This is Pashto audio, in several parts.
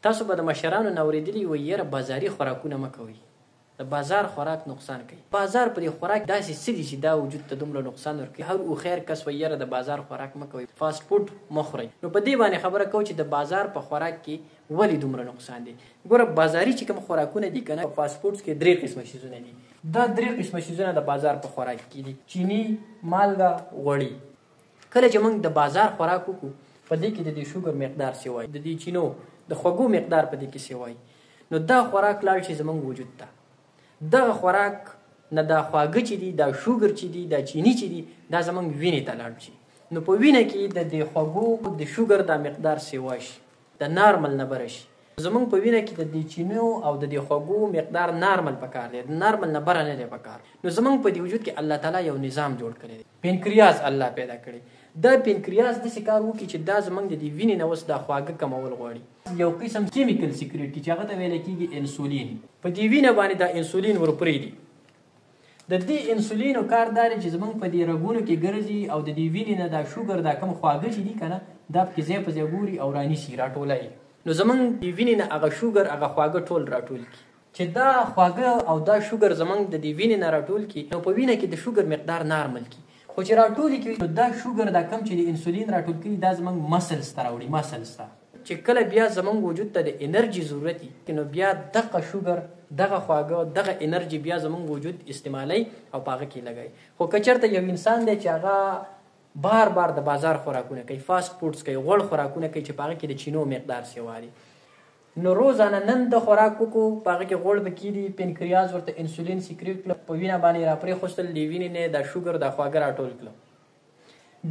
تاسو به د مشرانو نه اورېدلي وي یاره بازاري خوراکونه مه کوئ، د بازار خوراک نقصان کوي. بازار په دې خوراک داسې څه دي چې دا وجود ته دومره نقصان ورکوي. هر او خیر کس وایي یاره د بازار خوراک مه کوئ، فاسټ فوډ مه خورئ. نو په دې باندې خبره کوو چې د بازار په خوراک کې ولې دومره نقصان دی. ګوره بازاري چې کوم خوراکونه دي که نه، په فاسټ فوډز کې 3 قسمه شیزونه دي. دا 3 قسمه شیزونه د بازار په خوراک کې دي: چینی، مالګه، غوړي. کله چې موږ د بازار خوراک وکړو په دې کې د دې شوګر مقدار سیوای، د دې چینو د خوږو مقدار په دې کې سیوای، نو دا خوراک لاړ شي زموږ وجود ته. دغه خوراک نه دا خواږه چې دي، دا شوګر چې دي، دا چینی چې دي، دا زموږ وینې ته لاړ شي. نو په وینه کې د دې خوږو د شوګر دا مقدار سیوا شي، د نارمل نه بره شي. زموږ په وینه کې د دې چینو او د دې خوږو مقدار نارمل پکار دی، د نارمل نه بره نه دی پکار. نو زموږ په دې وجود کې الله تعالی یو نظام جوړ کړی دی. پنکریاس الله پیدا کړی. دا پنکریاس داسې کار وکړي چې دا زموږ د دې وینې نه اوس دا خواږه کمول غواړي. یو قسم کیمیکل سیکریټ چې هغه ته ویل کېږي انسولین. په دې وینه باندې دا انسولین ورپرېږدي. د دې انسولینو کار دا دی چې زموږ په دې رګونو کې ګرځي او د دې وینې نه دا شوګر دا کم خواږه چې دي که نه، دا پکې ځای په ځای ګوري او رانیسي، راټولوي. نو زموږ د وینې نه هغه شوګر هغه خواږه ټول راټول کړي. چې دا خواږه او دا شوګر زموږ د دې وینې نه راټول کړي، نو په وینه کې د شوګر مقدار نارمل کړي. خو چې راټول کړي نو دا شوګر دا کم چې د انسولین راټول کړي دا زموږ مسلز ته راوړي. مسلز ته چې کله بیا زموږ وجود ته د انرژي ضرورت وي، نو بیا دغه شوګر، دغه خواږه، دغه انرژي بیا زموږ وجود استعمالوي او په هغه کې لګوي. خو که چېرته یو انسان دی چې هغه بار بار د بازار خوراکونه کوي، فاسټ فوډز کوي، غوړ خوراکونه کوي چې په هغه کې د چینو مقدار سیوا دي، نو روزانه نن د خوراک وکړو، په هغه کې غوړ به کېدي، پنکریاس ورته انسولین سیکریټ کړه، په وینه باندې راپرېښوستل، د وینې نه دا شوګر دا خواږه راټول کړه.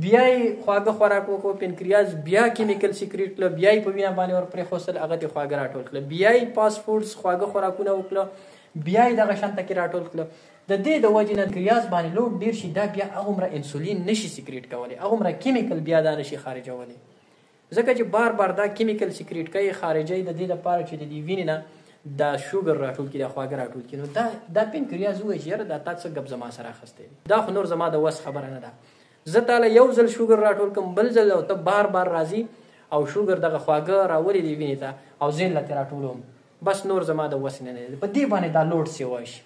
بیا یې خواږه خوراک وکړو، پنکریاس بیا کیمیکل سیکریټ کړه، بیا یې په وینه باندې ورپرېښوستل، هغه ته خواږه راټول کړه. بیا یې فاسټ فوډز خواږه خوراکونه وکړه، بیا یې دغه شان ته کې راټول کړه. د دې د وجې نه پنکریاس باندې لوډ ډېر شي، دا بیا هغومره انسولین نشي سیکریټ کولی، هغومره کیمیکل بیا دا نشي خارجولی، ځکه چې بار بار دا کیمیکل سیکریټ کوي، خارجوي د دې لپاره چې د دې وینې نه دا شوګر راټول کړي، دا خواږه راټول کړي. نو دا پنکریاس ووایي چې یاره دا تا څه ګپ زما سره اخیستی دی، دا خو نور زما د وس خبره نه ده. زه تاله یو ځل شوګر راټول کړم، بل ځل او ته بار بار راځي او شوګر دغه خواږه راولي دې وینې ته او زه یې لته راټولوم، بس نور زما د وس نه دی. په دې باندې دا لوډ سیوا شي.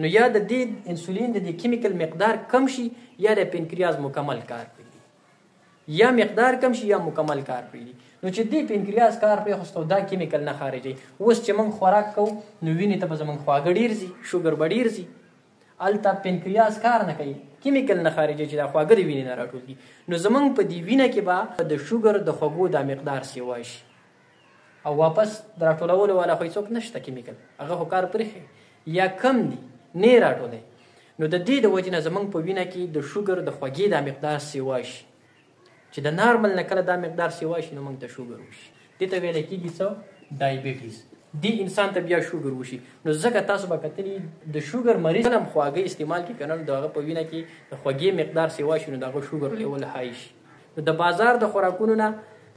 نو یا د دې انسولین د دې کیمیکل مقدار کم شي، یا د پنکریاس مکمل کار پرېږدي، یا مقدار کم شي یا مکمل کار پرېږدي. نو چې دې پنکریاس کار پرېښوستو، دا کیمیکل نه خارجوي. اوس چې موږ خوراک کوو نو وینې ته به زموږ خواږه ډېر ځي، شوګر به ډېر ځي. هلته پنکریاس کار نه کوي، کیمیکل نه خارجوي چې دا خواږه د وینې نه راټول کړي. نو زموږ په دې وینه کې به د شوګر د خوږو دا مقدار سیوا شي او واپس د راټولولو والا خو هېڅوک نشته کیمیکل، هغه خو کار پرېښي یا کم دي، نه یې راټولی. نو د دې د وجې نه زموږ په وینه کې د شوګر د خوږې دا مقدار سیوا شي، چې د نارمل نه کله دا مقدار سیوا شي نو موږ ته شوګر وشي. دې ته ویلی کېږي څه؟ ډایبیټیز. دې انسان ته بیا شوګر وشي. نو ځکه تاسو به کتلي د شوګر مریض هم خواږه استعمال کړي که نه، د هغه په وینه کې د خوږې مقدار سیوا شي نو د هغه شوګر لیول های شي. نو د بازار د خوراکونو نه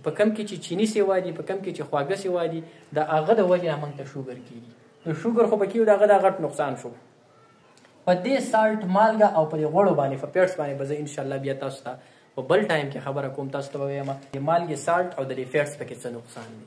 په کم کې چې چینی سیوا دي، په کم کې چې خواږه سیوا دي، د هغه د وجې نه موږ ته شوګر کېږي. نو شوګر خو به کېږي، د هغه دا غټ نقصان شو. په دې سالټ، مالګه او په دې غوړو باندې، په پیټس باندې به زه انشاءالله بیا تاسو ته په بل ټایم کې خبره کوم. تاسو ته به وایم د مالګې، سالټ او د دې فیټس پکې څه نقصان دی.